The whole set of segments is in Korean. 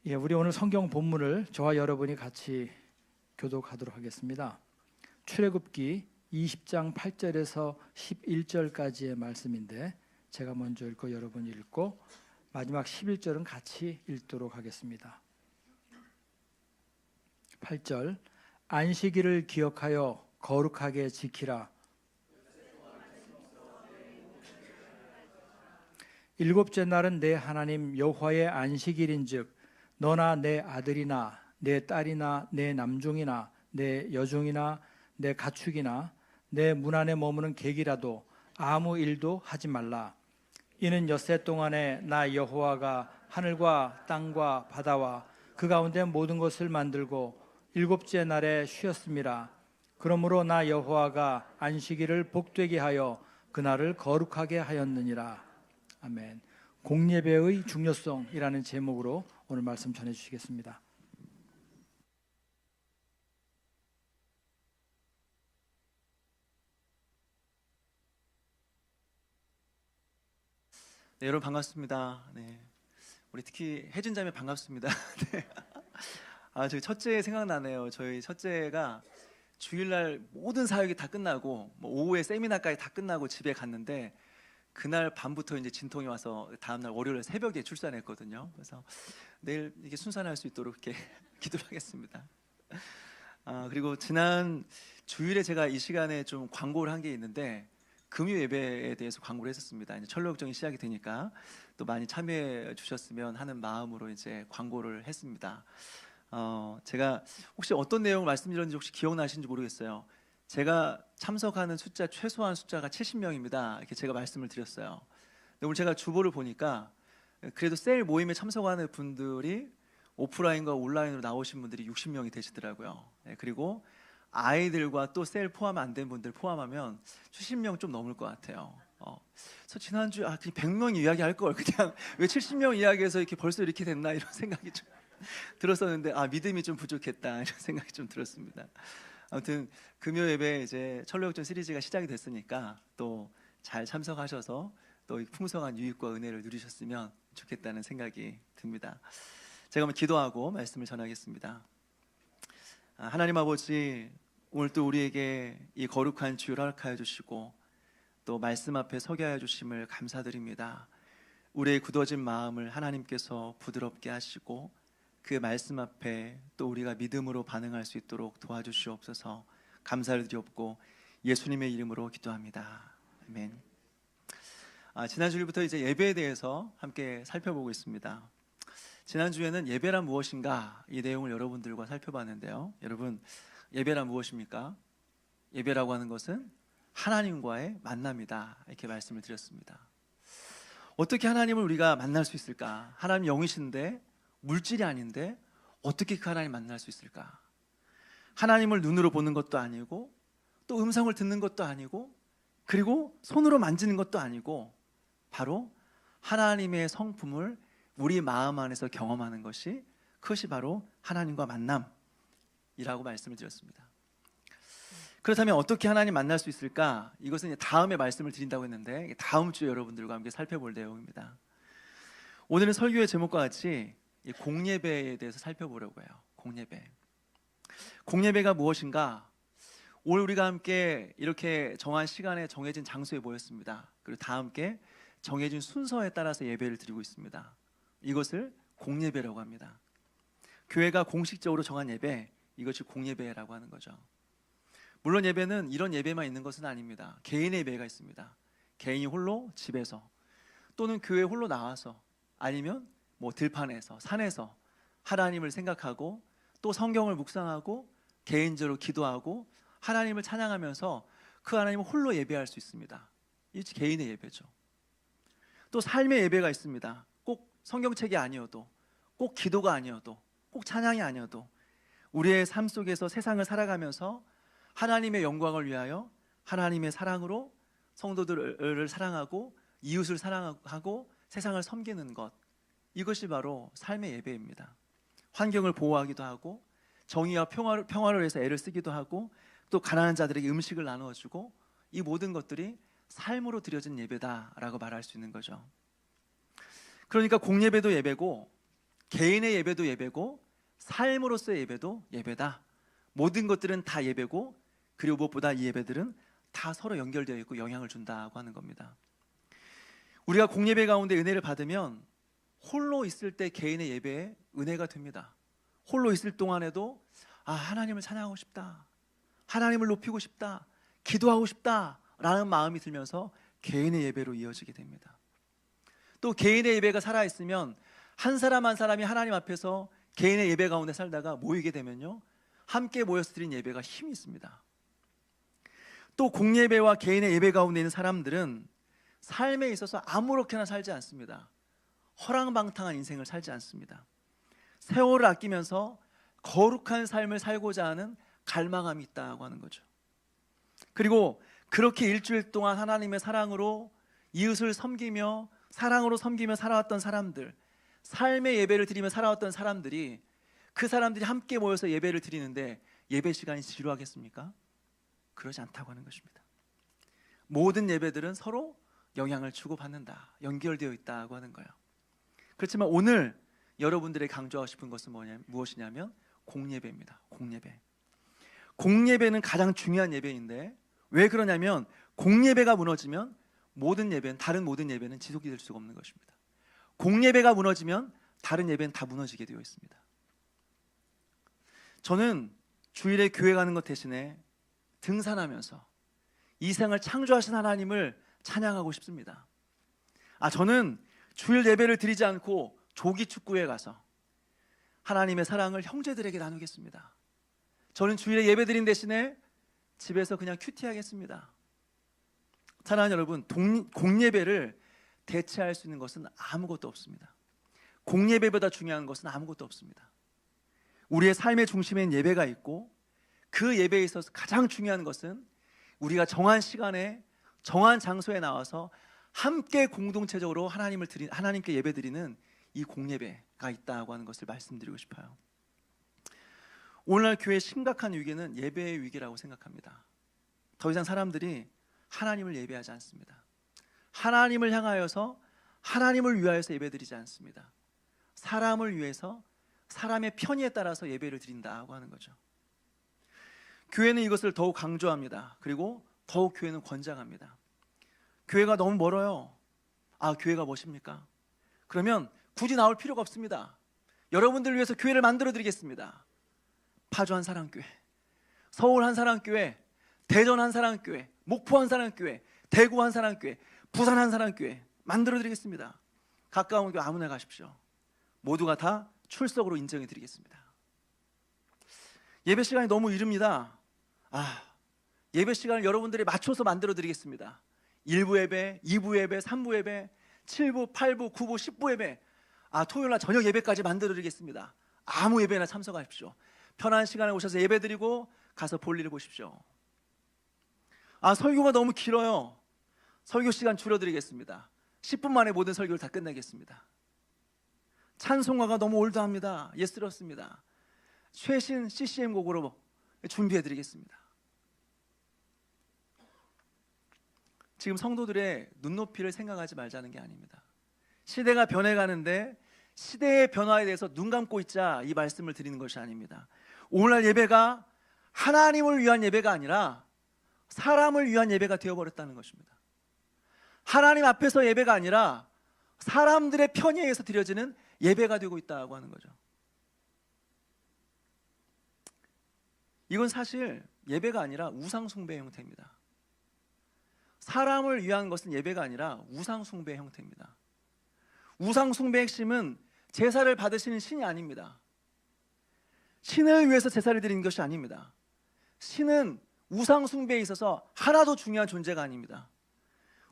예, 우리 오늘 성경 본문을 저와 여러분이 같이 교독하도록 하겠습니다. 출애굽기 20장 8절에서 11절까지의 말씀인데 제가 먼저 읽고 여러분이 읽고 마지막 11절은 같이 읽도록 하겠습니다. 8절 안식일을 기억하여 거룩하게 지키라. 일곱째 날은 내 하나님 여호와의 안식일인즉 너나 내 아들이나 내 딸이나 내 남종이나 내 여종이나 내 가축이나 내 문 안에 머무는 객이라도 아무 일도 하지 말라. 이는 엿새 동안에 나 여호와가 하늘과 땅과 바다와 그 가운데 모든 것을 만들고 일곱째 날에 쉬었음이라. 그러므로 나 여호와가 안식일을 복되게 하여 그날을 거룩하게 하였느니라. 아멘. 공예배의 중요성이라는 제목으로 오늘 말씀 전해 주시겠습니다. 네, 여러분 반갑습니다. 네, 우리 특히 혜준 자매 반갑습니다. 네. 저희 첫째 생각나네요. 저희 첫째가 주일날 모든 사역이 다 끝나고 오후에 세미나까지 다 끝나고 집에 갔는데 그날 밤부터 이제 진통이 와서 다음날 월요일 새벽에 출산했거든요. 그래서 내일 이게 순산할 수 있도록 이렇게 기도를 하겠습니다. 그리고 지난 주일에 제가 이 시간에 좀 광고를 한 게 있는데 금요 예배에 대해서 광고를 했었습니다. 이제 철로 역정이 시작이 되니까 또 많이 참여해 주셨으면 하는 마음으로 이제 광고를 했습니다. 제가 혹시 어떤 내용을 말씀드렸는지 혹시 기억나시는지 모르겠어요. 제가 참석하는 숫자 최소한 숫자가 70명입니다. 이렇게 제가 말씀을 드렸어요. 근데 오늘 제가 주보를 보니까 그래도 세일 모임에 참석하는 분들이 오프라인과 온라인으로 나오신 분들이 60명이 되시더라고요. 그리고 아이들과 또 세일 포함 안 된 분들 포함하면 70명 좀 넘을 것 같아요. 그래서 지난주에 그냥 100명 이야기할 걸 그냥 왜 70명 이야기해서 이렇게 벌써 이렇게 됐나 이런 생각이 좀 들었었는데 믿음이 좀 부족했다 이런 생각이 좀 들었습니다. 아무튼 금요 예배 이제 철로역전 시리즈가 시작이 됐으니까 또 잘 참석하셔서 또 풍성한 유익과 은혜를 누리셨으면 좋겠다는 생각이 듭니다. 제가 한번 기도하고 말씀을 전하겠습니다. 하나님 아버지, 오늘 또 우리에게 이 거룩한 주일 허락하여 주시고 또 말씀 앞에 서게 하여 주심을 감사드립니다. 우리의 굳어진 마음을 하나님께서 부드럽게 하시고 그 말씀 앞에 또 우리가 믿음으로 반응할 수 있도록 도와주시옵소서. 감사를 드리옵고 예수님의 이름으로 기도합니다. 아멘. 지난주일부터 이제 예배에 대해서 함께 살펴보고 있습니다. 지난주에는 예배란 무엇인가 이 내용을 여러분들과 살펴봤는데요. 여러분, 예배란 무엇입니까? 예배라고 하는 것은 하나님과의 만남이다 이렇게 말씀을 드렸습니다. 어떻게 하나님을 우리가 만날 수 있을까? 하나님 영이신데 물질이 아닌데 어떻게 그 하나님 만날 수 있을까? 하나님을 눈으로 보는 것도 아니고 또 음성을 듣는 것도 아니고 그리고 손으로 만지는 것도 아니고 바로 하나님의 성품을 우리 마음 안에서 경험하는 것이 그것이 바로 하나님과 만남이라고 말씀을 드렸습니다. 그렇다면 어떻게 하나님 만날 수 있을까? 이것은 이제 다음에 말씀을 드린다고 했는데 다음 주에 여러분들과 함께 살펴볼 내용입니다. 오늘은 설교의 제목과 같이 공예배에 대해서 살펴보려고 해요. 공예배. 공예배가 무엇인가? 오늘 우리가 함께 이렇게 정한 시간에 정해진 장소에 모였습니다. 그리고 다 함께 정해진 순서에 따라서 예배를 드리고 있습니다. 이것을 공예배라고 합니다. 교회가 공식적으로 정한 예배, 이것이 공예배라고 하는 거죠. 물론 예배는 이런 예배만 있는 것은 아닙니다. 개인의 예배가 있습니다. 개인이 홀로 집에서 또는 교회 홀로 나와서 아니면 들판에서 산에서 하나님을 생각하고 또 성경을 묵상하고 개인적으로 기도하고 하나님을 찬양하면서 그 하나님을 홀로 예배할 수 있습니다. 이 개인의 예배죠. 또 삶의 예배가 있습니다. 꼭 성경책이 아니어도 꼭 기도가 아니어도 꼭 찬양이 아니어도 우리의 삶 속에서 세상을 살아가면서 하나님의 영광을 위하여 하나님의 사랑으로 성도들을 사랑하고 이웃을 사랑하고 세상을 섬기는 것, 이것이 바로 삶의 예배입니다. 환경을 보호하기도 하고 정의와 평화를 위해서 애를 쓰기도 하고 또 가난한 자들에게 음식을 나누어 주고 이 모든 것들이 삶으로 드려진 예배다라고 말할 수 있는 거죠. 그러니까 공예배도 예배고 개인의 예배도 예배고 삶으로서의 예배도 예배다. 모든 것들은 다 예배고, 그리고 무엇보다 이 예배들은 다 서로 연결되어 있고 영향을 준다고 하는 겁니다. 우리가 공예배 가운데 은혜를 받으면 홀로 있을 때 개인의 예배에 은혜가 됩니다. 홀로 있을 동안에도 하나님을 찬양하고 싶다, 하나님을 높이고 싶다, 기도하고 싶다 라는 마음이 들면서 개인의 예배로 이어지게 됩니다. 또 개인의 예배가 살아있으면 한 사람 한 사람이 하나님 앞에서 개인의 예배 가운데 살다가 모이게 되면요, 함께 모여서 드린 예배가 힘이 있습니다. 또 공예배와 개인의 예배 가운데 있는 사람들은 삶에 있어서 아무렇게나 살지 않습니다. 허랑방탕한 인생을 살지 않습니다. 세월을 아끼면서 거룩한 삶을 살고자 하는 갈망함이 있다고 하는 거죠. 그리고 그렇게 일주일 동안 하나님의 사랑으로 이웃을 섬기며 사랑으로 섬기며 살아왔던 사람들, 삶의 예배를 드리며 살아왔던 사람들이, 그 사람들이 함께 모여서 예배를 드리는데 예배 시간이 지루하겠습니까? 그러지 않다고 하는 것입니다. 모든 예배들은 서로 영향을 주고받는다, 연결되어 있다고 하는 거예요. 그렇지만 오늘 여러분들에게 강조하고 싶은 것은 무엇이냐면 공예배입니다. 공예배. 공예배는 가장 중요한 예배인데, 왜 그러냐면 공예배가 무너지면 모든 예배는, 다른 모든 예배는 지속이 될 수가 없는 것입니다. 공예배가 무너지면 다른 예배는 다 무너지게 되어 있습니다. 저는 주일에 교회 가는 것 대신에 등산하면서 이 세상을 창조하신 하나님을 찬양하고 싶습니다. 저는 주일 예배를 드리지 않고 조기 축구에 가서 하나님의 사랑을 형제들에게 나누겠습니다. 저는 주일에 예배 드린 대신에 집에서 그냥 큐티하겠습니다. 사랑하는 여러분, 공예배를 대체할 수 있는 것은 아무것도 없습니다. 공예배보다 중요한 것은 아무것도 없습니다. 우리의 삶의 중심엔 예배가 있고, 그 예배에 있어서 가장 중요한 것은 우리가 정한 시간에 정한 장소에 나와서 함께 공동체적으로 하나님께 예배드리는 이 공예배가 있다고 하는 것을 말씀드리고 싶어요. 오늘날 교회의 심각한 위기는 예배의 위기라고 생각합니다. 더 이상 사람들이 하나님을 예배하지 않습니다. 하나님을 향하여서, 하나님을 위하여서 예배드리지 않습니다. 사람을 위해서, 사람의 편의에 따라서 예배를 드린다고 하는 거죠. 교회는 이것을 더욱 강조합니다. 그리고 더욱 교회는 권장합니다. 교회가 너무 멀어요. 교회가 무엇입니까? 그러면 굳이 나올 필요가 없습니다. 여러분들 위해서 교회를 만들어 드리겠습니다. 파주 한사랑교회, 서울 한사랑교회, 대전 한사랑교회, 목포 한사랑교회, 대구 한사랑교회, 부산 한사랑교회 만들어 드리겠습니다. 가까운 교회 아무나 가십시오. 모두가 다 출석으로 인정해 드리겠습니다. 예배 시간이 너무 이릅니다. 예배 시간을 여러분들이 맞춰서 만들어 드리겠습니다. 1부 예배, 2부 예배, 3부 예배, 7부, 8부, 9부, 10부 예배, 토요일날 저녁 예배까지 만들어 드리겠습니다. 아무 예배나 참석하십시오. 편한 시간에 오셔서 예배 드리고 가서 볼일을 보십시오. 설교가 너무 길어요. 설교 시간 줄여드리겠습니다. 10분 만에 모든 설교를 다 끝내겠습니다. 찬송가가 너무 올드합니다. 예스럽습니다. 최신 CCM 곡으로 준비해드리겠습니다. 지금 성도들의 눈높이를 생각하지 말자는 게 아닙니다. 시대가 변해가는데 시대의 변화에 대해서 눈 감고 있자, 이 말씀을 드리는 것이 아닙니다. 오늘날 예배가 하나님을 위한 예배가 아니라 사람을 위한 예배가 되어버렸다는 것입니다. 하나님 앞에서 예배가 아니라 사람들의 편의에 의해서 드려지는 예배가 되고 있다고 하는 거죠. 이건 사실 예배가 아니라 우상숭배의 형태입니다. 사람을 위한 것은 예배가 아니라 우상숭배의 형태입니다. 우상숭배의 핵심은 제사를 받으시는 신이 아닙니다. 신을 위해서 제사를 드리는 것이 아닙니다. 신은 우상숭배에 있어서 하나도 중요한 존재가 아닙니다.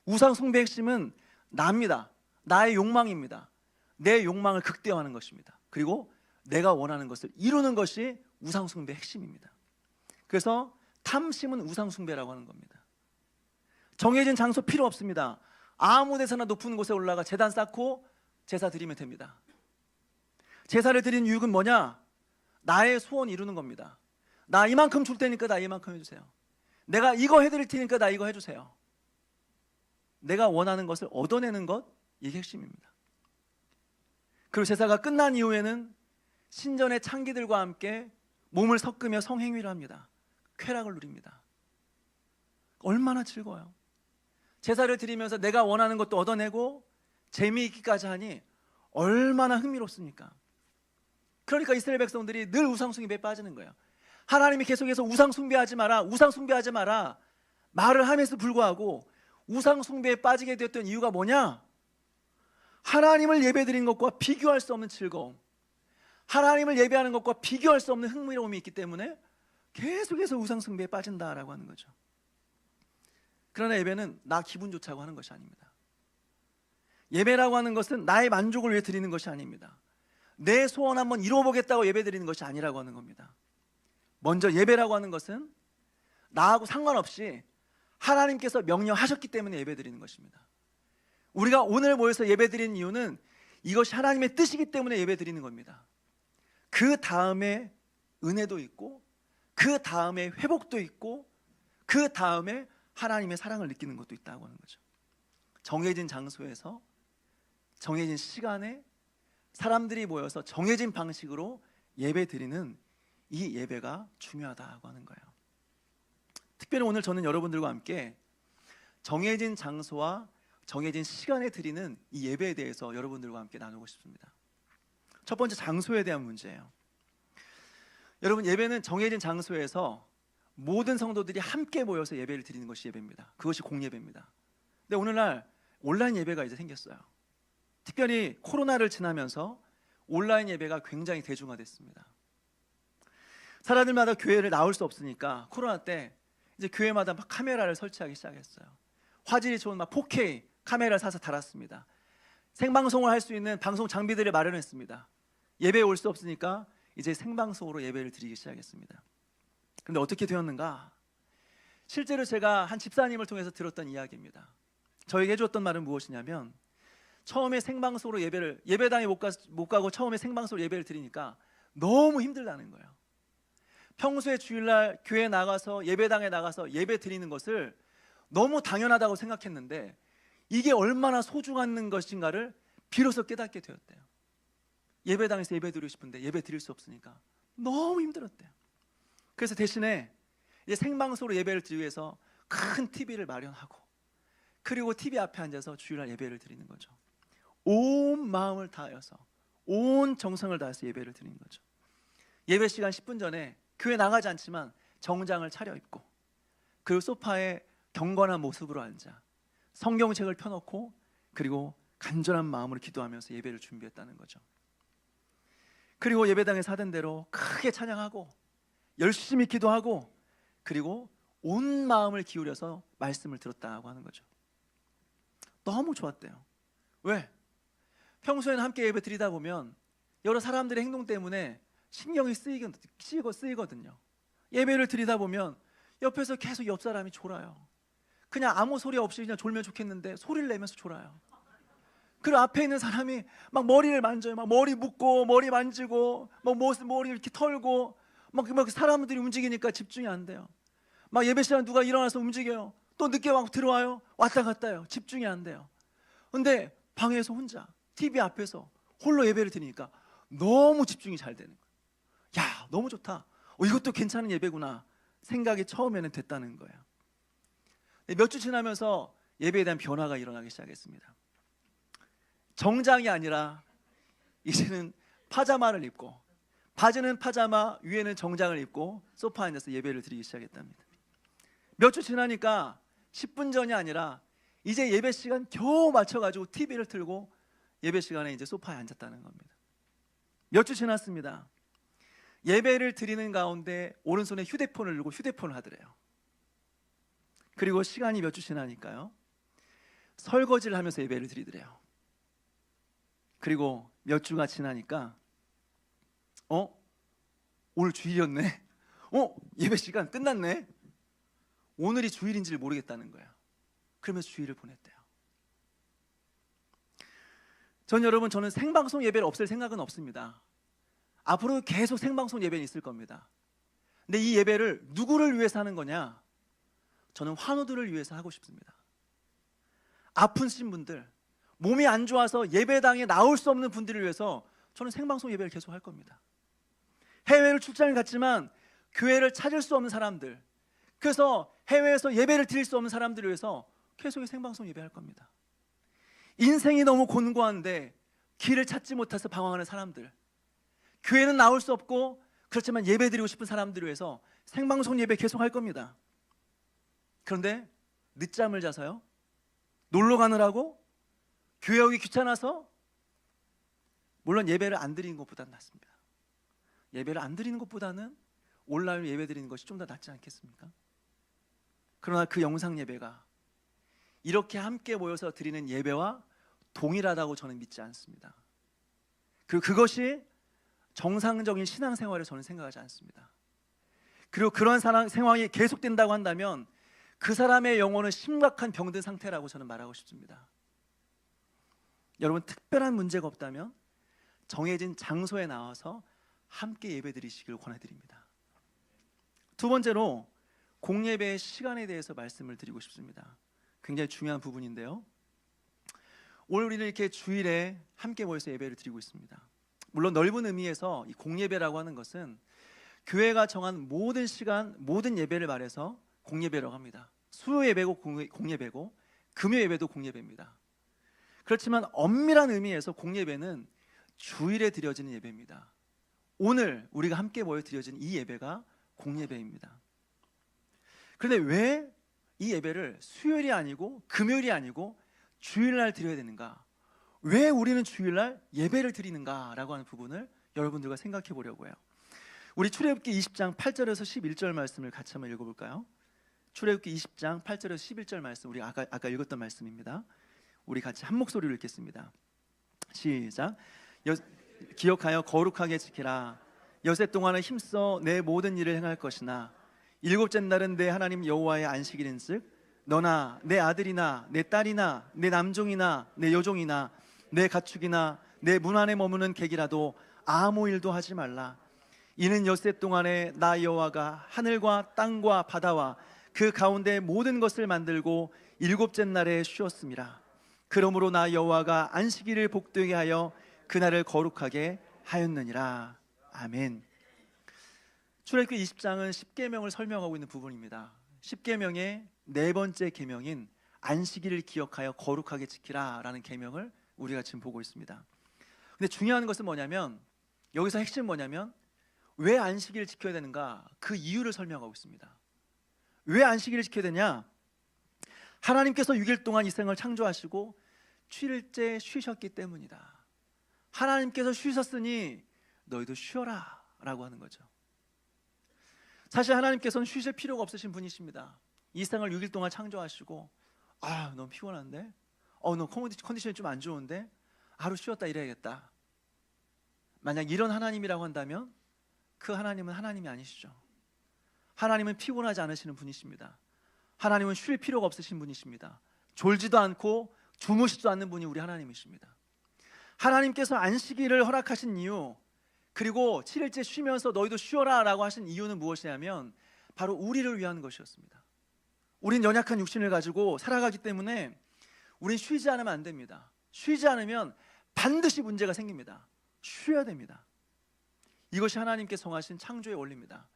우상숭배의 핵심은 나입니다. 나의 욕망입니다. 내 욕망을 극대화하는 것입니다. 그리고 내가 원하는 것을 이루는 것이 우상숭배의 핵심입니다. 그래서 탐심은 우상숭배라고 하는 겁니다. 정해진 장소 필요 없습니다. 아무 데서나 높은 곳에 올라가 제단 쌓고 제사 드리면 됩니다. 제사를 드리는 이유는 뭐냐? 나의 소원 이루는 겁니다. 나 이만큼 줄 테니까 나 이만큼 해주세요. 내가 이거 해드릴 테니까 나 이거 해주세요. 내가 원하는 것을 얻어내는 것, 이게 핵심입니다. 그리고 제사가 끝난 이후에는 신전의 창기들과 함께 몸을 섞으며 성행위를 합니다. 쾌락을 누립니다. 얼마나 즐거워요. 제사를 드리면서 내가 원하는 것도 얻어내고 재미있기까지 하니 얼마나 흥미롭습니까? 그러니까 이스라엘 백성들이 늘 우상숭배에 빠지는 거예요. 하나님이 계속해서 우상숭배하지 마라, 우상숭배하지 마라 말을 함에도 불구하고 우상숭배에 빠지게 되었던 이유가 뭐냐? 하나님을 예배드리는 것과 비교할 수 없는 즐거움, 하나님을 예배하는 것과 비교할 수 없는 흥미로움이 있기 때문에 계속해서 우상숭배에 빠진다라고 하는 거죠. 그러나 예배는 나 기분 좋자고 하는 것이 아닙니다. 예배라고 하는 것은 나의 만족을 위해 드리는 것이 아닙니다. 내 소원 한번 이루어보겠다고 예배드리는 것이 아니라고 하는 겁니다. 먼저 예배라고 하는 것은 나하고 상관없이 하나님께서 명령하셨기 때문에 예배드리는 것입니다. 우리가 오늘 모여서 예배드리는 이유는 이것이 하나님의 뜻이기 때문에 예배드리는 겁니다. 그 다음에 은혜도 있고, 그 다음에 회복도 있고, 그 다음에 하나님의 사랑을 느끼는 것도 있다고 하는 거죠. 정해진 장소에서 정해진 시간에 사람들이 모여서 정해진 방식으로 예배드리는 이 예배가 중요하다고 하는 거예요. 특별히 오늘 저는 여러분들과 함께 정해진 장소와 정해진 시간에 드리는 이 예배에 대해서 여러분들과 함께 나누고 싶습니다. 첫 번째, 장소에 대한 문제예요. 여러분, 예배는 정해진 장소에서 모든 성도들이 함께 모여서 예배를 드리는 것이 예배입니다. 그것이 공예배입니다. 근데 오늘날 온라인 예배가 이제 생겼어요. 특별히 코로나를 지나면서 온라인 예배가 굉장히 대중화됐습니다. 사람들마다 교회를 나올 수 없으니까 코로나 때 이제 교회마다 막 카메라를 설치하기 시작했어요. 화질이 좋은 막 4K 카메라를 사서 달았습니다. 생방송을 할 수 있는 방송 장비들을 마련했습니다. 예배에 올 수 없으니까 이제 생방송으로 예배를 드리기 시작했습니다. 그런데 어떻게 되었는가? 실제로 제가 한 집사님을 통해서 들었던 이야기입니다. 저에게 해줬던 말은 무엇이냐면, 처음에 생방송으로 예배당에 못 가고 처음에 생방송으로 예배를 드리니까 너무 힘들다는 거예요. 평소에 주일날 교회 나가서 예배당에 나가서 예배 드리는 것을 너무 당연하다고 생각했는데 이게 얼마나 소중한 것인가를 비로소 깨닫게 되었대요. 예배당에서 예배 드리고 싶은데 예배 드릴 수 없으니까 너무 힘들었대요. 그래서 대신에 이제 생방송으로 예배를 드리기 위해서 큰 TV를 마련하고, 그리고 TV 앞에 앉아서 주일날 예배를 드리는 거죠. 온 마음을 다하여서, 온 정성을 다해서 예배를 드리는 거죠. 예배 시간 10분 전에 교회 나가지 않지만 정장을 차려입고, 그리고 소파에 경건한 모습으로 앉아 성경책을 펴놓고, 그리고 간절한 마음으로 기도하면서 예배를 준비했다는 거죠. 그리고 예배당에서 하던 대로 크게 찬양하고 열심히 기도하고, 그리고 온 마음을 기울여서 말씀을 들었다고 하는 거죠. 너무 좋았대요. 왜? 평소에는 함께 예배 드리다 보면 여러 사람들의 행동 때문에 신경이 쓰이거든요. 예배를 드리다 보면 옆에서 계속 옆 사람이 졸아요. 그냥 아무 소리 없이 그냥 졸면 좋겠는데 소리를 내면서 졸아요. 그리고 앞에 있는 사람이 막 머리를 만져요. 막 머리 묶고 머리 만지고 막 머리 이렇게 털고 막 사람들이 움직이니까 집중이 안 돼요. 막 예배 시간에 누가 일어나서 움직여요. 또 늦게 막 들어와요. 왔다 갔다 해요. 집중이 안 돼요. 근데 방에서 혼자 TV 앞에서 홀로 예배를 드리니까 너무 집중이 잘 되는 거예요. 야, 너무 좋다. 이것도 괜찮은 예배구나 생각이 처음에는 됐다는 거예요. 몇 주 지나면서 예배에 대한 변화가 일어나기 시작했습니다. 정장이 아니라 이제는 파자마를 입고, 바지는 파자마, 위에는 정장을 입고 소파에 앉아서 예배를 드리기 시작했답니다. 몇 주 지나니까 10분 전이 아니라 이제 예배 시간 겨우 맞춰가지고 TV를 틀고 예배 시간에 이제 소파에 앉았다는 겁니다. 몇 주 지났습니다. 예배를 드리는 가운데 오른손에 휴대폰을 들고 휴대폰을 하더래요. 그리고 시간이 몇 주 지나니까요, 설거지를 하면서 예배를 드리더래요. 그리고 몇 주가 지나니까 오늘 주일이었네. 예배 시간 끝났네. 오늘이 주일인지를 모르겠다는 거예요. 그러면서 주일을 보냈대요. 저는 생방송 예배를 없앨 생각은 없습니다. 앞으로 계속 생방송 예배는 있을 겁니다. 근데 이 예배를 누구를 위해서 하는 거냐? 저는 환우들을 위해서 하고 싶습니다. 아프신 분들, 몸이 안 좋아서 예배당에 나올 수 없는 분들을 위해서 저는 생방송 예배를 계속 할 겁니다. 해외를 출장을 갔지만 교회를 찾을 수 없는 사람들, 그래서 해외에서 예배를 드릴 수 없는 사람들을 위해서 계속 생방송 예배할 겁니다. 인생이 너무 곤고한데 길을 찾지 못해서 방황하는 사람들, 교회는 나올 수 없고 그렇지만 예배 드리고 싶은 사람들을 위해서 생방송 예배 계속 할 겁니다. 그런데 늦잠을 자서요? 놀러 가느라고? 교회 오기 귀찮아서? 물론 예배를 안 드리는 것보다는 낫습니다. 예배를 안 드리는 것보다는 온라인으로 예배 드리는 것이 좀 더 낫지 않겠습니까? 그러나 그 영상 예배가 이렇게 함께 모여서 드리는 예배와 동일하다고 저는 믿지 않습니다. 그리고 그것이 정상적인 신앙생활을 저는 생각하지 않습니다. 그리고 그런 상황이 계속된다고 한다면 그 사람의 영혼은 심각한 병든 상태라고 저는 말하고 싶습니다. 여러분, 특별한 문제가 없다면 정해진 장소에 나와서 함께 예배드리시길 권해드립니다. 두 번째로 공예배의 시간에 대해서 말씀을 드리고 싶습니다. 굉장히 중요한 부분인데요, 오늘 우리는 이렇게 주일에 함께 모여서 예배를 드리고 있습니다. 물론 넓은 의미에서 이 공예배라고 하는 것은 교회가 정한 모든 시간, 모든 예배를 말해서 공예배라고 합니다. 수요 예배고 공예배고 금요 예배도 공예배입니다. 그렇지만 엄밀한 의미에서 공예배는 주일에 드려지는 예배입니다. 오늘 우리가 함께 모여 드려지는 이 예배가 공예배입니다. 그런데 왜 이 예배를 수요일이 아니고 금요일이 아니고 주일날 드려야 되는가? 왜 우리는 주일날 예배를 드리는가라고 하는 부분을 여러분들과 생각해 보려고 해요. 우리 출애굽기 20장 8절에서 11절 말씀을 같이 한번 읽어볼까요? 출애굽기 20장 8절에서 11절 말씀, 우리 아까 읽었던 말씀입니다. 우리 같이 한 목소리로 읽겠습니다. 시작. 기억하여 거룩하게 지키라. 여섯 동안은 힘써 내 모든 일을 행할 것이나 일곱째 날은 내 하나님 여호와의 안식일인즉 너나 내 아들이나 내 딸이나 내 남종이나 내 여종이나 내 가축이나 내 문 안에 머무는 객이라도 아무 일도 하지 말라. 이는 엿새 동안에 나 여호와가 하늘과 땅과 바다와 그 가운데 모든 것을 만들고 일곱째 날에 쉬었음이라. 그러므로 나 여호와가 안식일을 복되게 하여 그날을 거룩하게 하였느니라. 아멘. 출애굽기 20장은 10계명을 설명하고 있는 부분입니다. 10계명의 네 번째 계명인 안식일을 기억하여 거룩하게 지키라 라는 계명을 우리가 지금 보고 있습니다. 근데 중요한 것은 뭐냐면, 여기서 핵심은 뭐냐면 왜 안식일을 지켜야 되는가, 그 이유를 설명하고 있습니다. 왜 안식일을 지켜야 되냐? 하나님께서 6일 동안 이 세상을 창조하시고 7일째 쉬셨기 때문이다. 하나님께서 쉬셨으니 너희도 쉬어라 라고 하는 거죠. 사실 하나님께서는 쉬실 필요가 없으신 분이십니다. 이 세상을 6일 동안 창조하시고 너무 피곤한데? 너 컨디션이 좀 안 좋은데? 하루 쉬었다 이래야겠다. 만약 이런 하나님이라고 한다면 그 하나님은 하나님이 아니시죠. 하나님은 피곤하지 않으시는 분이십니다. 하나님은 쉴 필요가 없으신 분이십니다. 졸지도 않고 주무시지도 않는 분이 우리 하나님이십니다. 하나님께서 안식일을 허락하신 이유, 그리고 7일째 쉬면서 너희도 쉬어라 라고 하신 이유는 무엇이냐면 바로 우리를 위한 것이었습니다. 우린 연약한 육신을 가지고 살아가기 때문에 우린 쉬지 않으면 안 됩니다. 쉬지 않으면 반드시 문제가 생깁니다. 쉬어야 됩니다. 이것이 하나님께 정하신 창조의 원리입니다.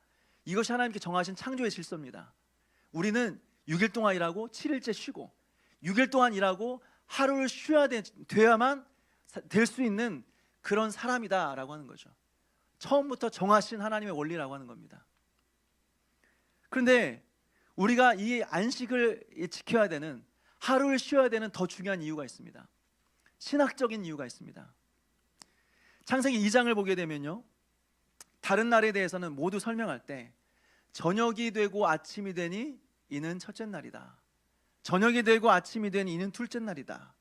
이것이 하나님께 정하신 창조의 질서입니다. 우리는 6일 동안 일하고 7일째 쉬고 6일 동안 일하고 하루를 쉬어야 돼야만 될 수 있는 그런 사람이다라고 하는 거죠. 처음부터 정하신 하나님의 원리라고 하는 겁니다. 그런데 우리가 이 안식을 지켜야 되는, 하루를 쉬어야 되는 더 중요한 이유가 있습니다. 신학적인 이유가 있습니다. 창세기 2장을 보게 되면요, 다른 날에 대해서는 모두 설명할 때 저녁이 되고 아침이 되니 이는 첫째 날이다. 저녁이 되고 아침이 되니 이는 둘째 날이다.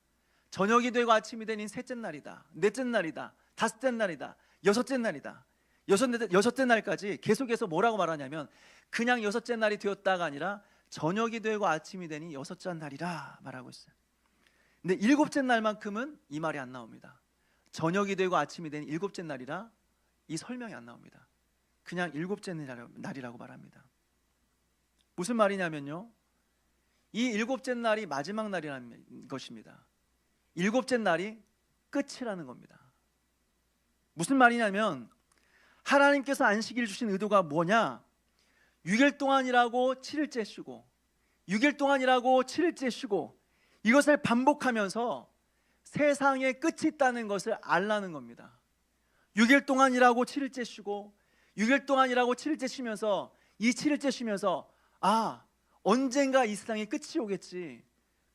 저녁이 되고 아침이 되니 셋째 날이다. 넷째 날이다. 다섯째 날이다. 여섯째 날이다. 여섯째 날까지 계속해서 뭐라고 말하냐면 그냥 여섯째 날이 되었다가 아니라 저녁이 되고 아침이 되니 여섯째 날이라 말하고 있어요. 근데 일곱째 날만큼은 이 말이 안 나옵니다. 저녁이 되고 아침이 되니 일곱째 날이라 이 설명이 안 나옵니다. 그냥 일곱째 날이라고 말합니다. 무슨 말이냐면요, 이 일곱째 날이 마지막 날이라는 것입니다. 일곱째 날이 끝이라는 겁니다. 무슨 말이냐면 하나님께서 안식일을 주신 의도가 뭐냐? 6일 동안이라고 7일째 쉬고 6일 동안이라고 7일째 쉬고 이것을 반복하면서 세상에 끝이 있다는 것을 알라는 겁니다. 6일 동안이라고 7일째 쉬고 6일 동안이라고 7일째 쉬면서 이 7일째 쉬면서 언젠가 이 세상에 끝이 오겠지.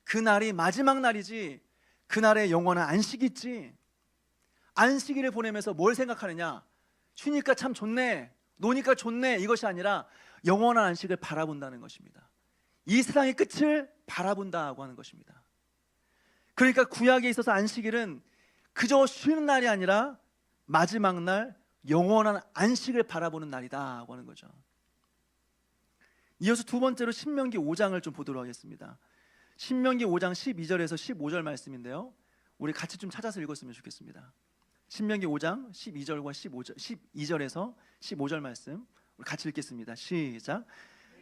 그날이 마지막 날이지. 그날에 영원한 안식이 있지. 안식일을 보내면서 뭘 생각하느냐? 쉬니까 참 좋네, 노니까 좋네, 이것이 아니라 영원한 안식을 바라본다는 것입니다. 이 세상의 끝을 바라본다고 하는 것입니다. 그러니까 구약에 있어서 안식일은 그저 쉬는 날이 아니라 마지막 날 영원한 안식을 바라보는 날이다고 하는 거죠. 이어서 두 번째로 신명기 5장을 좀 보도록 하겠습니다. 신명기 5장 12절에서 15절 말씀인데요, 우리 같이 좀 찾아서 읽었으면 좋겠습니다. 신명기 5장 12절과 12절에서 15절 말씀 우리 같이 읽겠습니다. 시작.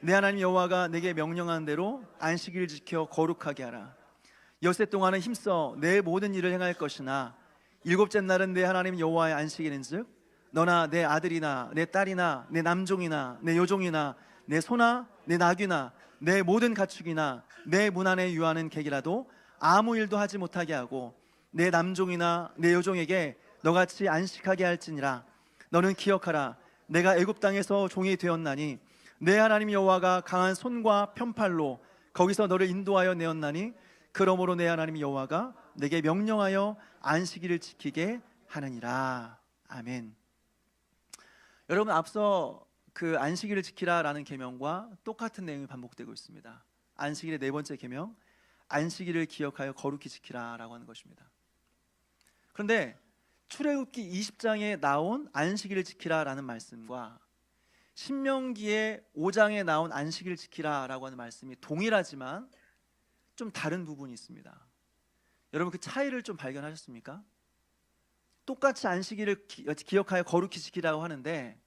내 하나님 여호와가 내게 명령한 대로 안식일을 지켜 거룩하게 하라. 엿새 동안은 힘써 내 모든 일을 행할 것이나 일곱째 날은 내 하나님 여호와의 안식일인즉 너나 내 아들이나 내 딸이나 내 남종이나 내 여종이나 내 소나 내 나귀나 내 모든 가축이나 내 문 안에 유하는 객이라도 아무 일도 하지 못하게 하고 내 남종이나 내 여종에게 너같이 안식하게 할지니라. 너는 기억하라. 내가 애굽 땅에서 종이 되었나니 내 하나님 여호와가 강한 손과 편팔로 거기서 너를 인도하여 내었나니 그러므로 내 하나님 여호와가 내게 명령하여 안식일을 지키게 하느니라. 아멘. 여러분, 앞서 그 안식일을 지키라라는 계명과 똑같은 내용이 반복되고 있습니다. 안식일의 네 번째 계명, 안식일을 기억하여 거룩히 지키라라고 하는 것입니다. 그런데 출애굽기 20장에 나온 안식일을 지키라라는 말씀과 신명기의 5장에 나온 안식일을 지키라라고 하는 말씀이 동일하지만 좀 다른 부분이 있습니다. 여러분, 그 차이를 좀 발견하셨습니까? 똑같이 안식일을 기억하여 거룩히 지키라고 하는데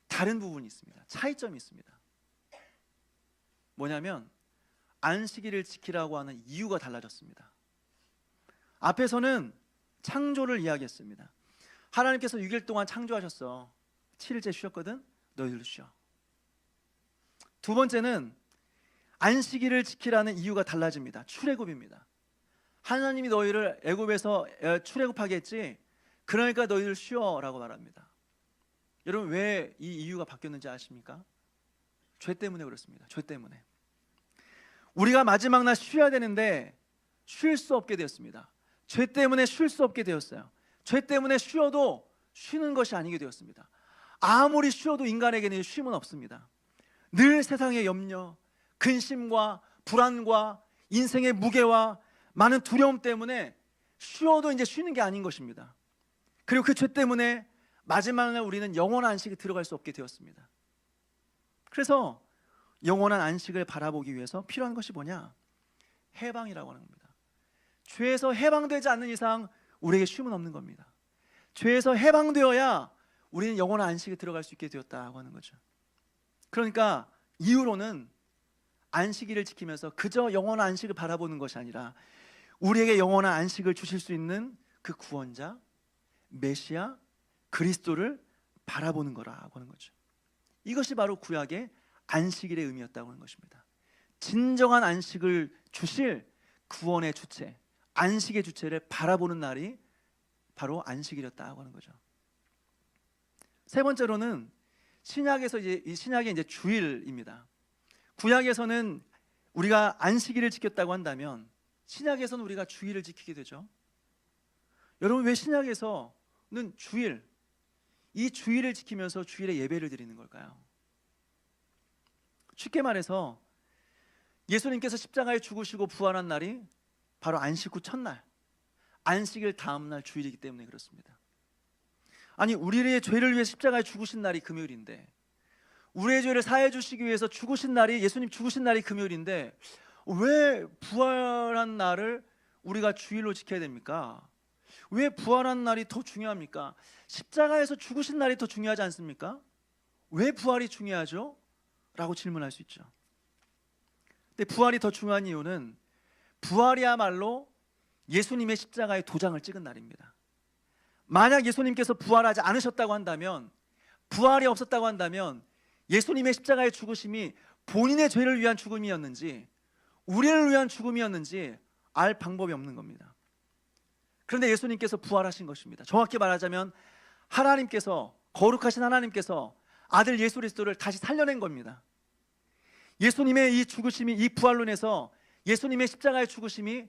다른 부분이 있습니다. 차이점이 있습니다. 뭐냐면 안식일을 지키라고 하는 이유가 달라졌습니다. 앞에서는 창조를 이야기했습니다. 하나님께서 6일 동안 창조하셨어. 7일째 쉬었거든. 너희들도 쉬어. 두 번째는 안식일을 지키라는 이유가 달라집니다. 출애굽입니다. 하나님이 너희를 애굽에서 출애굽하게 했지, 그러니까 너희들 쉬어라고 말합니다. 여러분, 왜 이 이유가 바뀌었는지 아십니까? 죄 때문에 그렇습니다. 죄 때문에. 우리가 마지막 날 쉬어야 되는데 쉴 수 없게 되었습니다. 죄 때문에 쉴 수 없게 되었어요. 죄 때문에 쉬어도 쉬는 것이 아니게 되었습니다. 아무리 쉬어도 인간에게는 쉼은 없습니다. 늘 세상의 염려, 근심과 불안과 인생의 무게와 많은 두려움 때문에 쉬어도 이제 쉬는 게 아닌 것입니다. 그리고 그 죄 때문에 마지막 날 우리는 영원한 안식에 들어갈 수 없게 되었습니다. 그래서 영원한 안식을 바라보기 위해서 필요한 것이 뭐냐? 해방이라고 하는 겁니다. 죄에서 해방되지 않는 이상 우리에게 쉼은 없는 겁니다. 죄에서 해방되어야 우리는 영원한 안식에 들어갈 수 있게 되었다고 하는 거죠. 그러니까 이후로는 안식일을 지키면서 그저 영원한 안식을 바라보는 것이 아니라 우리에게 영원한 안식을 주실 수 있는 그 구원자, 메시아, 그리스도를 바라보는 거라고 하는 거죠. 이것이 바로 구약의 안식일의 의미였다고 하는 것입니다. 진정한 안식을 주실 구원의 주체, 안식의 주체를 바라보는 날이 바로 안식일이었다고 하는 거죠. 세 번째로는 신약에서 이 신약의 이제 주일입니다. 구약에서는 우리가 안식일을 지켰다고 한다면 신약에서는 우리가 주일을 지키게 되죠. 여러분, 왜 신약에서는 이 주일을 지키면서 주일에 예배를 드리는 걸까요? 쉽게 말해서 예수님께서 십자가에 죽으시고 부활한 날이 바로 안식 후 첫날, 안식일 다음 날 주일이기 때문에 그렇습니다. 아니, 우리의 죄를 위해 십자가에 죽으신 날이 금요일인데, 우리의 죄를 사해 주시기 위해서 죽으신 날이, 예수님 죽으신 날이 금요일인데 왜 부활한 날을 우리가 주일로 지켜야 됩니까? 왜 부활한 날이 더 중요합니까? 십자가에서 죽으신 날이 더 중요하지 않습니까? 왜 부활이 중요하죠? 라고 질문할 수 있죠. 근데 부활이 더 중요한 이유는 부활이야말로 예수님의 십자가에 도장을 찍은 날입니다. 만약 예수님께서 부활하지 않으셨다고 한다면, 부활이 없었다고 한다면 예수님의 십자가의 죽으심이 본인의 죄를 위한 죽음이었는지 우리를 위한 죽음이었는지 알 방법이 없는 겁니다. 그런데 예수님께서 부활하신 것입니다. 정확히 말하자면 하나님께서, 거룩하신 하나님께서 아들 예수 그리스도를 다시 살려낸 겁니다. 예수님의 이 죽으심이, 이 부활로 인해서 예수님의 십자가의 죽으심이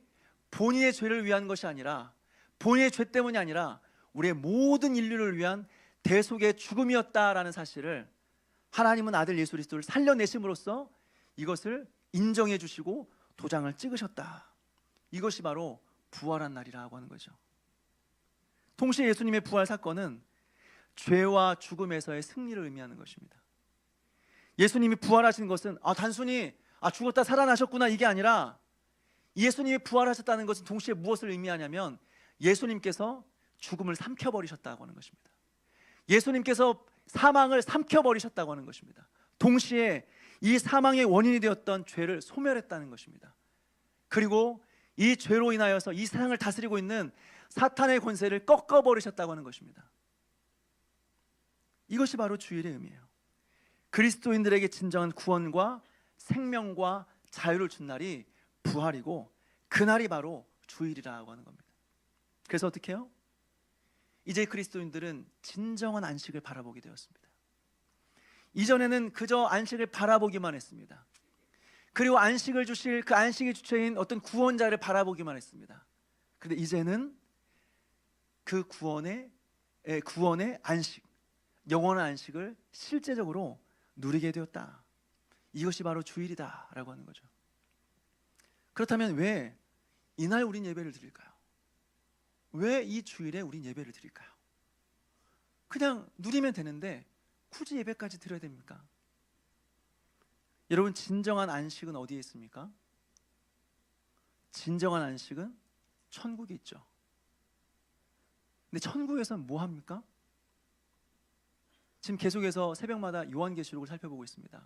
본인의 죄를 위한 것이 아니라, 본인의 죄 때문이 아니라 우리의 모든 인류를 위한 대속의 죽음이었다라는 사실을 하나님은 아들 예수 그리스도를 살려내심으로써 이것을 인정해 주시고 도장을 찍으셨다. 이것이 바로 부활한 날이라고 하는 거죠. 동시에 예수님의 부활 사건은 죄와 죽음에서의 승리를 의미하는 것입니다. 예수님이 부활하신 것은 단순히 죽었다 살아나셨구나 이게 아니라, 예수님이 부활하셨다는 것은 동시에 무엇을 의미하냐면 예수님께서 죽음을 삼켜버리셨다고 하는 것입니다. 예수님께서 사망을 삼켜버리셨다고 하는 것입니다. 동시에 이 사망의 원인이 되었던 죄를 소멸했다는 것입니다. 그리고 이 죄로 인하여서 이 세상을 다스리고 있는 사탄의 권세를 꺾어버리셨다고 하는 것입니다. 이것이 바로 주일의 의미예요. 그리스도인들에게 진정한 구원과 생명과 자유를 준 날이 부활이고, 그날이 바로 주일이라고 하는 겁니다. 그래서 어떻게 해요? 이제 그리스도인들은 진정한 안식을 바라보게 되었습니다. 이전에는 그저 안식을 바라보기만 했습니다. 그리고 안식을 주실 그 안식의 주체인 어떤 구원자를 바라보기만 했습니다. 그런데 이제는 그 구원의 안식, 영원한 안식을 실제적으로 누리게 되었다. 이것이 바로 주일이다라고 하는 거죠. 그렇다면 왜 이날 우린 예배를 드릴까요? 왜 이 주일에 우린 예배를 드릴까요? 그냥 누리면 되는데 굳이 예배까지 드려야 됩니까? 여러분, 진정한 안식은 어디에 있습니까? 진정한 안식은 천국에 있죠. 근데 천국에서는 뭐 합니까? 지금 계속해서 새벽마다 요한계시록을 살펴보고 있습니다.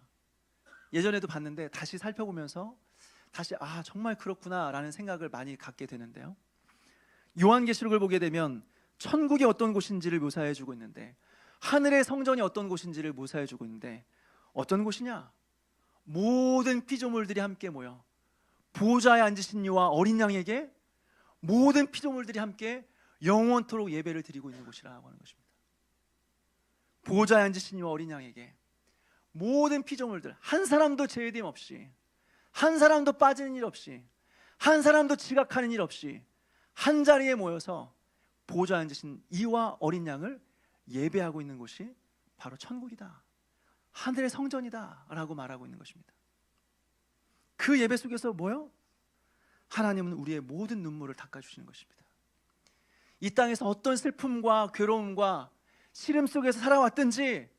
예전에도 봤는데 다시 살펴보면서 다시 정말 그렇구나 라는 생각을 많이 갖게 되는데요, 요한계시록을 보게 되면 천국이 어떤 곳인지를 묘사해 주고 있는데, 하늘의 성전이 어떤 곳인지를 묘사해 주고 있는데, 어떤 곳이냐? 모든 피조물들이 함께 모여 보좌에 앉으신 이와 어린 양에게 모든 피조물들이 함께 영원토록 예배를 드리고 있는 곳이라고 하는 것입니다. 보좌에 앉으신 이와 어린 양에게 모든 피조물들, 한 사람도 제외됨 없이, 한 사람도 빠지는 일 없이, 한 사람도 지각하는 일 없이 한 자리에 모여서 보좌에 앉으신 이와 어린 양을 예배하고 있는 곳이 바로 천국이다, 하늘의 성전이다 라고 말하고 있는 것입니다. 그 예배 속에서 뭐요? 하나님은 우리의 모든 눈물을 닦아주시는 것입니다. 이 땅에서 어떤 슬픔과 괴로움과 시름 속에서 살아왔든지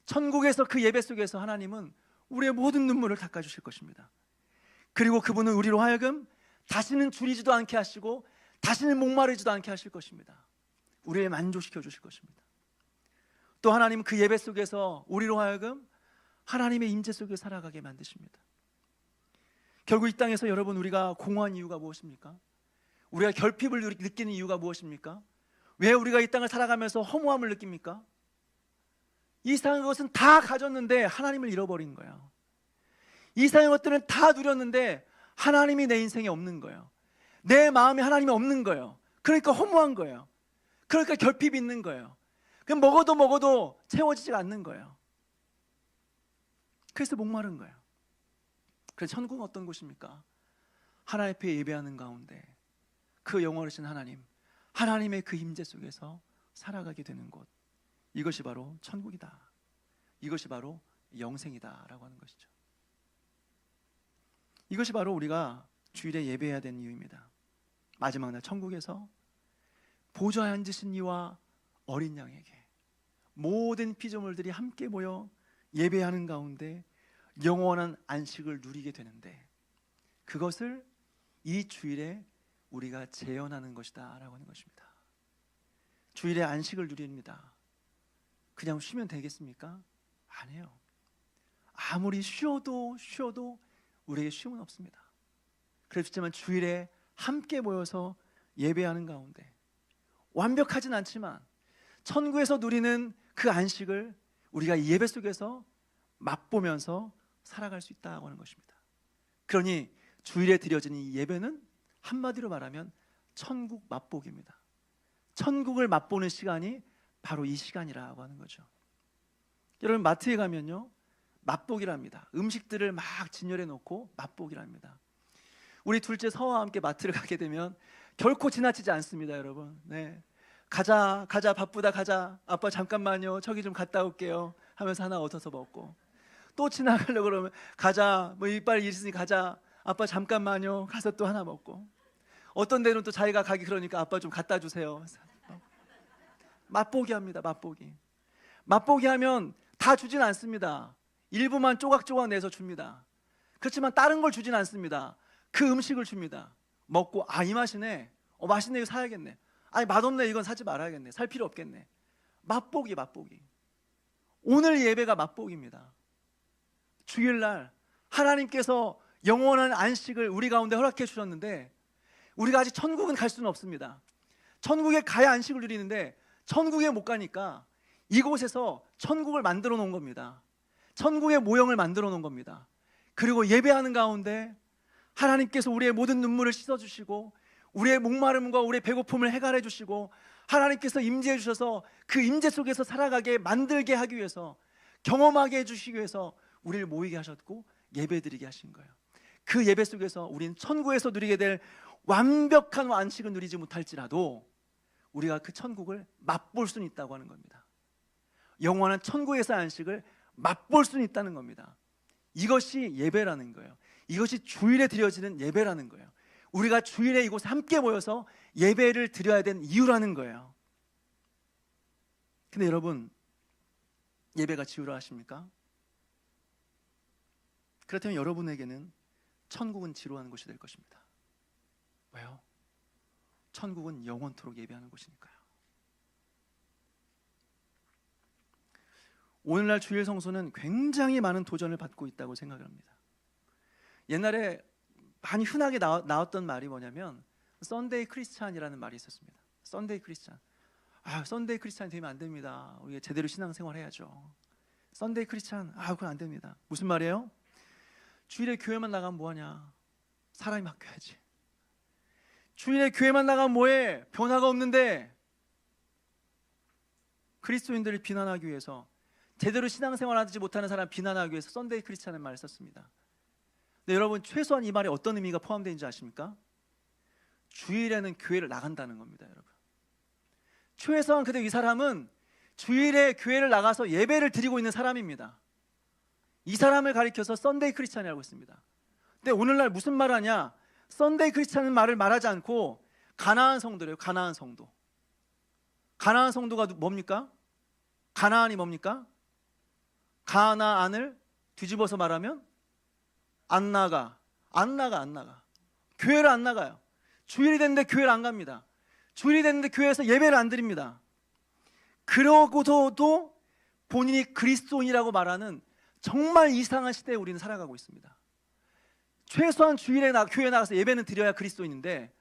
천국에서 그 예배 속에서 하나님은 우리의 모든 눈물을 닦아주실 것입니다. 그리고 그분은 우리로 하여금 다시는 줄이지도 않게 하시고 다시는 목마르지도 않게 하실 것입니다. 우리를 만족시켜 주실 것입니다. 또 하나님은 그 예배 속에서 우리로 하여금 하나님의 임재 속에 살아가게 만드십니다. 결국 이 땅에서 여러분, 우리가 공허한 이유가 무엇입니까? 우리가 결핍을 느끼는 이유가 무엇입니까? 왜 우리가 이 땅을 살아가면서 허무함을 느낍니까? 이상한 것은 다 가졌는데 하나님을 잃어버린 거예요. 이상한 것들은 다 누렸는데 하나님이 내 인생에 없는 거예요. 내 마음에 하나님이 없는 거예요. 그러니까 허무한 거예요. 그러니까 결핍이 있는 거예요. 그럼 먹어도 채워지지가 않는 거예요. 그래서 목마른 거예요. 그래서 천국은 어떤 곳입니까? 하나님 앞에 예배하는 가운데 그 영원하신 하나님, 하나님의 그 임재 속에서 살아가게 되는 곳, 이것이 바로 천국이다, 이것이 바로 영생이다 라고 하는 것이죠. 이것이 바로 우리가 주일에 예배해야 되는 이유입니다. 마지막 날 천국에서 보좌에 앉으신 이와 어린 양에게 모든 피조물들이 함께 모여 예배하는 가운데 영원한 안식을 누리게 되는데, 그것을 이 주일에 우리가 재현하는 것이다 라고 하는 것입니다. 주일에 안식을 누립니다. 그냥 쉬면 되겠습니까? 아니에요. 아무리 쉬어도 우리에게 쉼은 없습니다. 그렇지만 주일에 함께 모여서 예배하는 가운데 완벽하진 않지만 천국에서 누리는 그 안식을 우리가 이 예배 속에서 맛보면서 살아갈 수 있다고 하는 것입니다. 그러니 주일에 드려지는 이 예배는 한마디로 말하면 천국 맛보기입니다. 천국을 맛보는 시간이 바로 이 시간이라고 하는 거죠. 여러분, 마트에 가면요, 맛보기랍니다. 음식들을 막 진열해 놓고 맛보기랍니다. 우리 둘째 서와 함께 마트를 가게 되면 결코 지나치지 않습니다, 여러분. 네, 가자 바쁘다, 가자, 아빠 잠깐만요, 저기 좀 갔다 올게요 하면서 하나 얻어서 먹고, 또 지나가려고 그러면 가자, 뭐 이빨 있으니 가자, 아빠 잠깐만요, 가서 또 하나 먹고, 어떤 데는 또 자기가 가기 그러니까 아빠 좀 갖다 주세요. 맛보기 합니다. 맛보기 하면 다 주진 않습니다. 일부만 조각조각 내서 줍니다. 그렇지만 다른 걸 주진 않습니다. 그 음식을 줍니다. 먹고, 아, 이 맛이네, 맛있네, 이거 사야겠네, 아니 맛없네, 이건 사지 말아야겠네, 살 필요 없겠네. 맛보기. 오늘 예배가 맛보기입니다. 주일날 하나님께서 영원한 안식을 우리 가운데 허락해 주셨는데 우리가 아직 천국은 갈 수는 없습니다. 천국에 가야 안식을 누리는데 천국에 못 가니까 이곳에서 천국을 만들어 놓은 겁니다. 천국의 모형을 만들어 놓은 겁니다. 그리고 예배하는 가운데 하나님께서 우리의 모든 눈물을 씻어주시고 우리의 목마름과 우리의 배고픔을 해결해 주시고 하나님께서 임재해 주셔서 그 임재 속에서 살아가게 만들게 하기 위해서, 경험하게 해주시기 위해서 우리를 모이게 하셨고 예배드리게 하신 거예요. 그 예배 속에서 우리는 천국에서 누리게 될 완벽한 안식을 누리지 못할지라도 우리가 그 천국을 맛볼 수는 있다고 하는 겁니다. 영원한 천국에서 안식을 맛볼 수는 있다는 겁니다. 이것이 예배라는 거예요. 이것이 주일에 드려지는 예배라는 거예요. 우리가 주일에 이곳에 함께 모여서 예배를 드려야 되는 이유라는 거예요. 근데 여러분, 예배가 지루하십니까? 그렇다면 여러분에게는 천국은 지루한 곳이 될 것입니다. 왜요? 천국은 영원토록 예배하는 곳이니까요. 오늘날 주일 성소는 굉장히 많은 도전을 받고 있다고 생각을 합니다. 옛날에 많이 흔하게 나왔던 말이 뭐냐면 썬데이 크리스찬이라는 말이 있었습니다. 썬데이 크리스찬. 썬데이 크리스찬이 되면 안 됩니다. 우리가 제대로 신앙생활 해야죠. 썬데이 크리스찬, 그건 안 됩니다. 무슨 말이에요? 주일에 교회만 나가면 뭐하냐? 사람이 바뀌어야지. 주일에 교회만 나가면 뭐해? 변화가 없는데. 그리스도인들을 비난하기 위해서, 제대로 신앙생활하지 못하는 사람 비난하기 위해서 썬데이 크리스찬은 말을 썼습니다. 근데 여러분, 최소한 이 말에 어떤 의미가 포함되어 있는지 아십니까? 주일에는 교회를 나간다는 겁니다, 여러분. 최소한 근데 이 사람은 주일에 교회를 나가서 예배를 드리고 있는 사람입니다. 이 사람을 가리켜서 썬데이 크리스찬이라고 했습니다. 근데 오늘날 무슨 말 하냐? 썬데이 크리스찬은 말을 말하지 않고 가나안 성도래요. 가나안 성도. 가나안 성도가 뭡니까? 가나안이 뭡니까? 가나안을 뒤집어서 말하면 안 나가. 교회를 안 나가요. 주일이 됐는데 교회를 안 갑니다. 주일이 됐는데 교회에서 예배를 안 드립니다. 그러고서도 본인이 그리스도인이라고 말하는 정말 이상한 시대에 우리는 살아가고 있습니다. 최소한 주일에 교회에 나가서 예배는 드려야 그리스도인인데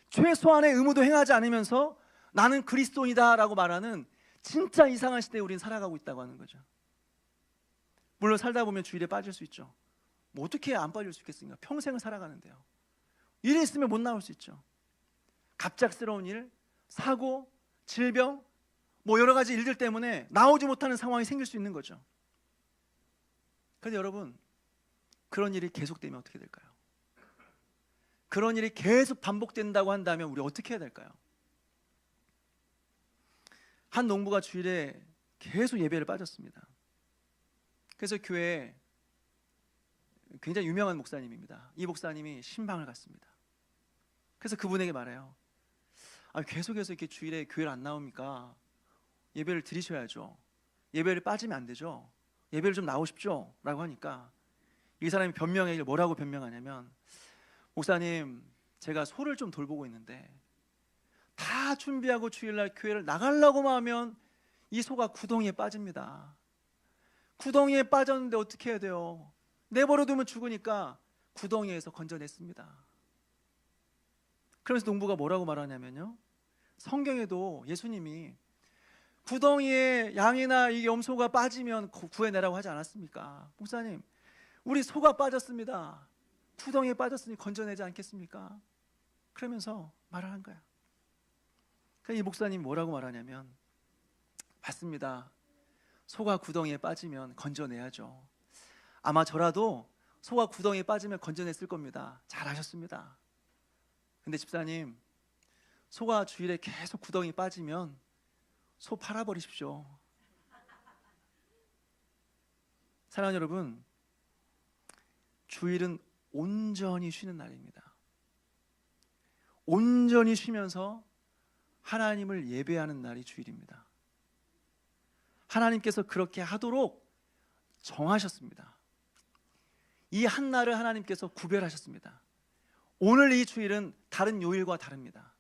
최소한의 의무도 행하지 않으면서 나는 그리스도인이다라고 말하는 진짜 이상한 시대에 우리는 살아가고 있다고 하는 거죠. 물론 살다 보면 주일에 빠질 수 있죠. 뭐 어떻게 안 빠질 수 있겠습니까? 평생을 살아가는데요. 일이 있으면 못 나올 수 있죠. 갑작스러운 일, 사고, 질병, 뭐 여러 가지 일들 때문에 나오지 못하는 상황이 생길 수 있는 거죠. 그런데 여러분, 그런 일이 계속되면 어떻게 될까요? 그런 일이 계속 반복된다고 한다면 우리 어떻게 해야 될까요? 한 농부가 주일에 계속 예배를 빠졌습니다. 그래서 교회에 굉장히 유명한 목사님입니다. 이 목사님이 신방을 갔습니다. 그래서 그분에게 말해요. 계속해서 이렇게 주일에 교회를 안 나옵니까? 예배를 드리셔야죠. 예배를 빠지면 안 되죠. 예배를 좀 나오십시오 라고 하니까 이 사람이 변명하기를 뭐라고 변명하냐면, 목사님, 제가 소를 좀 돌보고 있는데 다 준비하고 주일날 교회를 나가려고만 하면 이 소가 구덩이에 빠집니다. 구덩이에 빠졌는데 어떻게 해야 돼요? 내버려두면 죽으니까 구덩이에서 건져냈습니다. 그러면서 농부가 뭐라고 말하냐면요, 성경에도 예수님이 구덩이에 양이나 이 염소가 빠지면 구해내라고 하지 않았습니까? 목사님, 우리 소가 빠졌습니다. 구덩이에 빠졌으니 건져내지 않겠습니까? 그러면서 말하는 거야. 그러니까 이 목사님이 뭐라고 말하냐면, 맞습니다. 소가 구덩이에 빠지면 건져내야죠. 아마 저라도 소가 구덩이에 빠지면 건져냈을 겁니다. 잘하셨습니다. 근데 집사님, 소가 주일에 계속 구덩이에 빠지면 소 팔아버리십시오. 사랑하는 여러분, 주일은 온전히 쉬는 날입니다. 온전히 쉬면서 하나님을 예배하는 날이 주일입니다. 하나님께서 그렇게 하도록 정하셨습니다. 이 한 날을 하나님께서 구별하셨습니다. 오늘 이 주일은 다른 요일과 다릅니다.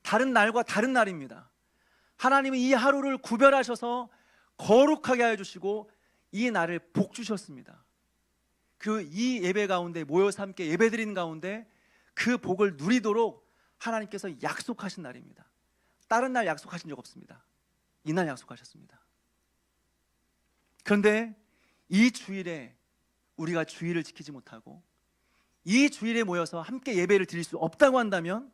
다른 날과 다른 날입니다. 하나님은 이 하루를 구별하셔서 거룩하게 하여 주시고 이 날을 복 주셨습니다. 그 이 예배 가운데 모여서 함께 예배드리는 가운데 그 복을 누리도록 하나님께서 약속하신 날입니다. 다른 날 약속하신 적 없습니다. 이날 약속하셨습니다. 그런데 이 주일에 우리가 주일을 지키지 못하고 이 주일에 모여서 함께 예배를 드릴 수 없다고 한다면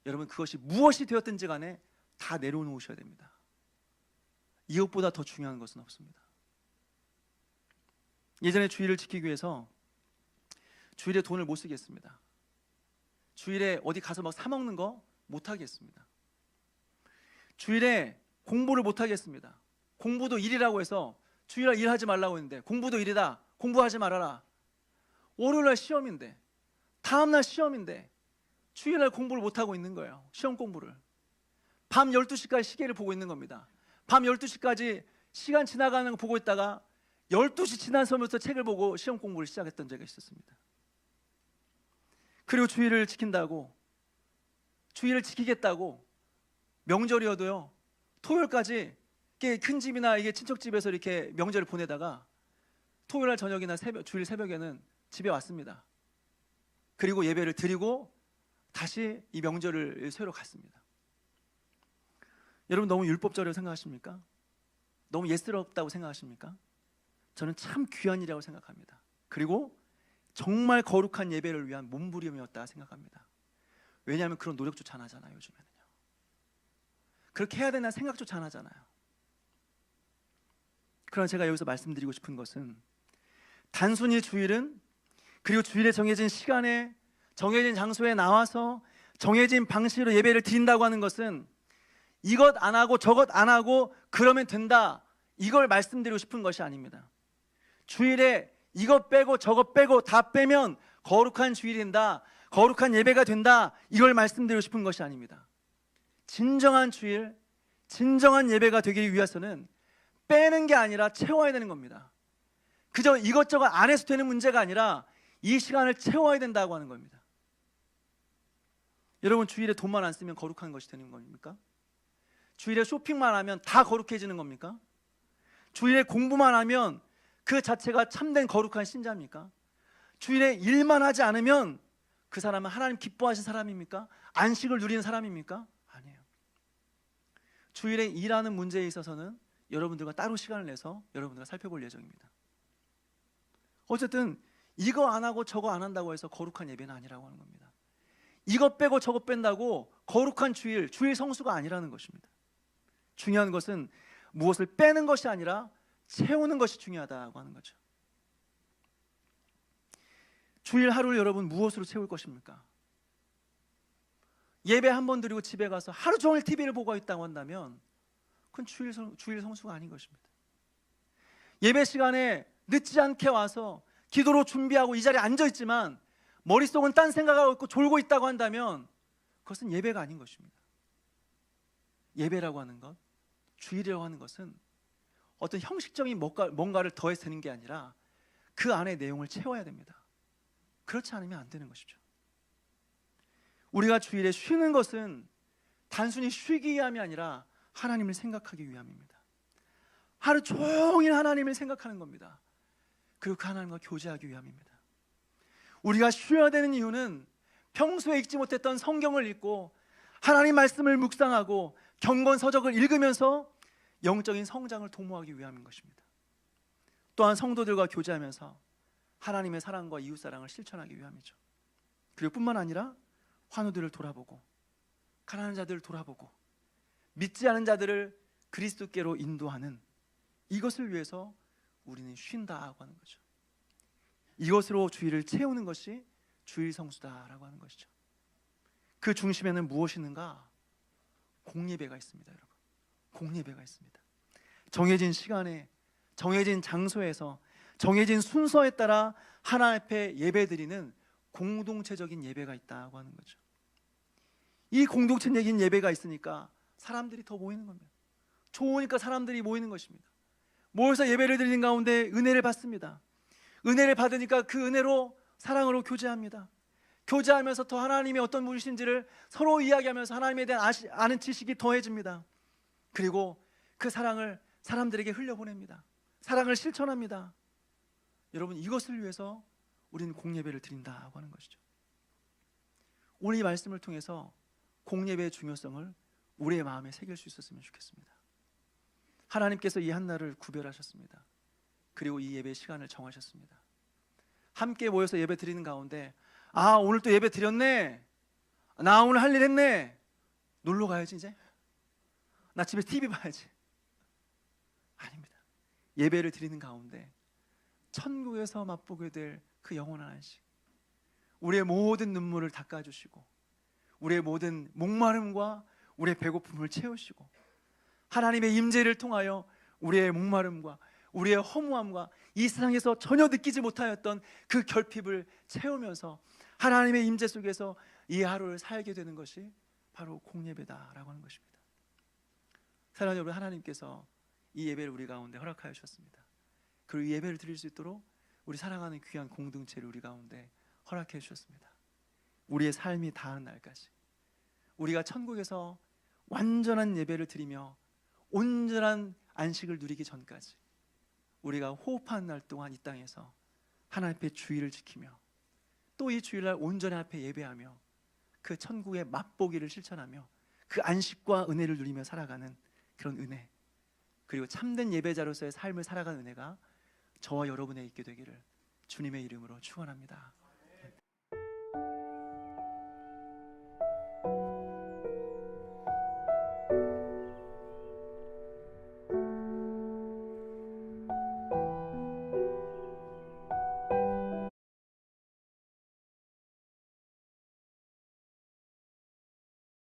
여러분, 그것이 무엇이 되었든지 간에 다 내려놓으셔야 됩니다. 이것보다 더 중요한 것은 없습니다. 예전에 주일을 지키기 위해서 주일에 돈을 못 쓰겠습니다. 주일에 어디 가서 막 사 먹는 거 못 하겠습니다. 주일에 공부를 못 하겠습니다. 공부도 일이라고 해서 주일날 일하지 말라고 했는데 공부도 일이다, 공부하지 말아라. 월요일날 시험인데, 다음날 시험인데 주일날 공부를 못 하고 있는 거예요. 시험 공부를. 밤 12시까지 시계를 보고 있는 겁니다. 밤 12시까지 시간 지나가는 거 보고 있다가 12시 지나서면서 책을 보고 시험 공부를 시작했던 적이 있었습니다. 그리고 주일을 지킨다고, 주일을 지키겠다고 명절이어도요, 토요일까지 큰 집이나 이게 친척집에서 이렇게 명절을 보내다가 토요일날 저녁이나 주일 새벽에는 집에 왔습니다. 그리고 예배를 드리고 다시 이 명절을 새로 갔습니다. 여러분, 너무 율법적이라고 생각하십니까? 너무 예스럽다고 생각하십니까? 저는 참 귀한 일이라고 생각합니다. 그리고 정말 거룩한 예배를 위한 몸부림이었다 생각합니다. 왜냐하면 그런 노력조차 안 하잖아요. 요즘에는요. 그렇게 해야 되나 생각조차 안 하잖아요. 그러나 제가 여기서 말씀드리고 싶은 것은, 단순히 주일은, 그리고 주일에 정해진 시간에 정해진 장소에 나와서 정해진 방식으로 예배를 드린다고 하는 것은 이것 안 하고 저것 안 하고 그러면 된다, 이걸 말씀드리고 싶은 것이 아닙니다. 주일에 이것 빼고 저것 빼고 다 빼면 거룩한 주일이 된다, 거룩한 예배가 된다, 이걸 말씀드리고 싶은 것이 아닙니다. 진정한 주일, 진정한 예배가 되기 위해서는 빼는 게 아니라 채워야 되는 겁니다. 그저 이것저것 안 해서 되는 문제가 아니라 이 시간을 채워야 된다고 하는 겁니다. 여러분, 주일에 돈만 안 쓰면 거룩한 것이 되는 겁니까? 주일에 쇼핑만 하면 다 거룩해지는 겁니까? 주일에 공부만 하면 그 자체가 참된 거룩한 신자입니까? 주일에 일만 하지 않으면 그 사람은 하나님 기뻐하신 사람입니까? 안식을 누리는 사람입니까? 아니에요. 주일에 일하는 문제에 있어서는 여러분들과 따로 시간을 내서 여러분들과 살펴볼 예정입니다. 어쨌든 이거 안 하고 저거 안 한다고 해서 거룩한 예배는 아니라고 하는 겁니다. 이것 빼고 저것 뺀다고 거룩한 주일 성수가 아니라는 것입니다. 중요한 것은 무엇을 빼는 것이 아니라 채우는 것이 중요하다고 하는 거죠. 주일 하루를 여러분 무엇으로 채울 것입니까? 예배 한 번 드리고 집에 가서 하루 종일 TV를 보고 있다고 한다면 그건 주일 성수가 아닌 것입니다. 예배 시간에 늦지 않게 와서 기도로 준비하고 이 자리에 앉아 있지만 머릿속은 딴 생각하고 있고 졸고 있다고 한다면 그것은 예배가 아닌 것입니다. 예배라고 하는 것, 주일이라고 하는 것은 어떤 형식적인 뭔가를 더해서 되는 게 아니라 그 안에 내용을 채워야 됩니다. 그렇지 않으면 안 되는 것이죠. 우리가 주일에 쉬는 것은 단순히 쉬기 위함이 아니라 하나님을 생각하기 위함입니다. 하루 종일 하나님을 생각하는 겁니다. 그리고 그 하나님과 교제하기 위함입니다. 우리가 쉬어야 되는 이유는 평소에 읽지 못했던 성경을 읽고 하나님 말씀을 묵상하고 경건서적을 읽으면서 영적인 성장을 도모하기 위함인 것입니다. 또한 성도들과 교제하면서 하나님의 사랑과 이웃사랑을 실천하기 위함이죠. 그리고 뿐만 아니라 환우들을 돌아보고 가난한 자들을 돌아보고 믿지 않은 자들을 그리스도께로 인도하는 이것을 위해서 우리는 쉰다고 하는 거죠. 이것으로 주일을 채우는 것이 주일 성수다라고 하는 것이죠. 그 중심에는 무엇이 있는가? 공예배가 있습니다, 여러분. 공예배가 있습니다. 정해진 시간에, 정해진 장소에서, 정해진 순서에 따라 하나님 앞에 예배드리는 공동체적인 예배가 있다고 하는 거죠. 이 공동체적인 예배가 있으니까 사람들이 더 모이는 겁니다. 좋으니까 사람들이 모이는 것입니다. 모여서 예배를 드리는 가운데 은혜를 받습니다. 은혜를 받으니까 그 은혜로 사랑으로 교제합니다. 교제하면서 더 하나님이 어떤 분이신지를 서로 이야기하면서 하나님에 대한 아는 지식이 더해집니다. 그리고 그 사랑을 사람들에게 흘려보냅니다. 사랑을 실천합니다. 여러분, 이것을 위해서 우리는 공예배를 드린다고 하는 것이죠. 오늘 이 말씀을 통해서 공예배의 중요성을 우리의 마음에 새길 수 있었으면 좋겠습니다. 하나님께서 이 한날을 구별하셨습니다. 그리고 이 예배 시간을 정하셨습니다. 함께 모여서 예배 드리는 가운데 오늘 또 예배 드렸네, 나 오늘 할 일 했네, 놀러 가야지, 이제 나 집에 TV 봐야지. 아닙니다. 예배를 드리는 가운데 천국에서 맛보게 될 그 영원한 안식, 우리의 모든 눈물을 닦아주시고 우리의 모든 목마름과 우리의 배고픔을 채우시고 하나님의 임재를 통하여 우리의 목마름과 우리의 허무함과 이 세상에서 전혀 느끼지 못하였던 그 결핍을 채우면서 하나님의 임재 속에서 이 하루를 살게 되는 것이 바로 공예배다라고 하는 것입니다. 사랑하는 여러분, 하나님께서 이 예배를 우리 가운데 허락하여 주셨습니다. 그리고 이 예배를 드릴 수 있도록 우리 사랑하는 귀한 공동체를 우리 가운데 허락해 주셨습니다. 우리의 삶이 닿은 날까지, 우리가 천국에서 완전한 예배를 드리며 온전한 안식을 누리기 전까지 우리가 호흡하는 날 동안 이 땅에서 하나님 앞에 주의를 지키며 또 이 주일날 온전히 앞에 예배하며 그 천국의 맛보기를 실천하며 그 안식과 은혜를 누리며 살아가는 그런 은혜, 그리고 참된 예배자로서의 삶을 살아가는 은혜가 저와 여러분에 있게 되기를 주님의 이름으로 축원합니다.